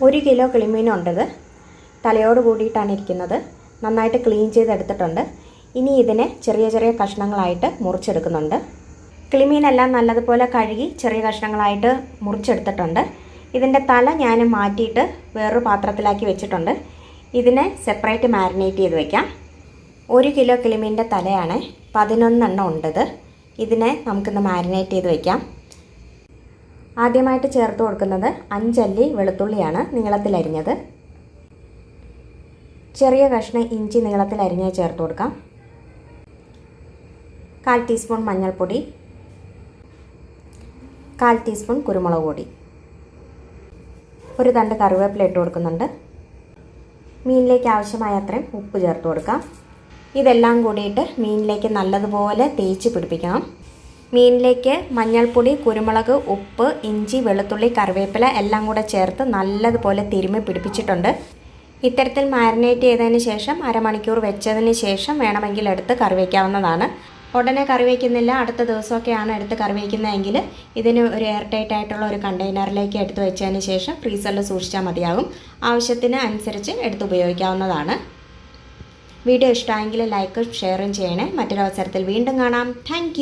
1 kilo കിളിമീനുണ്ടത്. തലയോട് കൂടിയിട്ടാണ് ഇരിക്കുന്നത്. നന്നായിട്ട് ക്ലീൻ ചെയ്തെടുത്തിട്ടുണ്ട്. ഇനി ഇതിനെ ചെറിയ ചെറിയ കഷ്ണങ്ങളായിട്ട് മുറിച്ചെടുക്കുന്നുണ്ട്. കിളിമീനെല്ലാം നല്ലതുപോലെ കഴുകി ചെറിയ കഷ്ണങ്ങളായിട്ട് മുറിച്ചെടുത്തിട്ടുണ്ട്. ഇതിൻ്റെ തല ഞാൻ മാറ്റിയിട്ട് വേറൊരു പാത്രത്തിലാക്കി വെച്ചിട്ടുണ്ട്. ഇതിനെ സെപ്പറേറ്റ് മാരിനേറ്റ് ചെയ്ത് വയ്ക്കാം. 1 കിലോ കിളിമീൻ്റെ തലയാണ്, 11 എണ്ണം ഉണ്ടത്. ഇതിനെ നമുക്കിന്ന് മാരിനേറ്റ് ചെയ്ത് വയ്ക്കാം. ആദ്യമായിട്ട് ചേർത്ത് കൊടുക്കുന്നത് 5 അല്ലി വെളുത്തുള്ളിയാണ് നീളത്തിലരിഞ്ഞത്. ചെറിയ കഷ്ണം ഇഞ്ചി നീളത്തിലരിഞ്ഞ് ചേർത്ത് കൊടുക്കാം. 1/4 ടീസ്പൂൺ മഞ്ഞൾപ്പൊടി, 1/4 ടീസ്പൂൺ കുരുമുളക് പൊടി, ഒരു തണ്ട് കറിവേപ്പില ഇട്ട് കൊടുക്കുന്നുണ്ട്. മീനിലേക്ക് ആവശ്യമായ അത്രയും ഉപ്പ് ചേർത്ത് കൊടുക്കാം. ഇതെല്ലാം കൂടിയിട്ട് മീനിലേക്ക് നല്ലതുപോലെ തേച്ച് പിടിപ്പിക്കണം. മീനിലേക്ക് മഞ്ഞൾപ്പൊടി, കുരുമുളക്, ഉപ്പ്, ഇഞ്ചി, വെളുത്തുള്ളി, കറിവേപ്പില എല്ലാം കൂടെ ചേർത്ത് നല്ലതുപോലെ തിരുമ്മി പിടിപ്പിച്ചിട്ടുണ്ട്. ഇത്തരത്തിൽ മാരിനേറ്റ് ചെയ്തതിന് ശേഷം അരമണിക്കൂർ വെച്ചതിന് ശേഷം വേണമെങ്കിൽ എടുത്ത് കറി വയ്ക്കാവുന്നതാണ്. ഉടനെ കറി വയ്ക്കുന്നില്ല, അടുത്ത ദിവസമൊക്കെയാണ് എടുത്ത് കറി വയ്ക്കുന്നതെങ്കിൽ ഇതിന് ഒരു എയർ ടൈറ്റ് ആയിട്ടുള്ള ഒരു കണ്ടെയ്നറിലേക്ക് എടുത്ത് വെച്ചതിന് ശേഷം ഫ്രീസറിൽ സൂക്ഷിച്ചാൽ മതിയാകും. ആവശ്യത്തിന് അനുസരിച്ച് എടുത്ത് ഉപയോഗിക്കാവുന്നതാണ്. വീഡിയോ ഇഷ്ടമായെങ്കിൽ ലൈക്കും ഷെയറും ചെയ്യണേ. മറ്റൊരു അവസരത്തിൽ വീണ്ടും കാണാം. താങ്ക്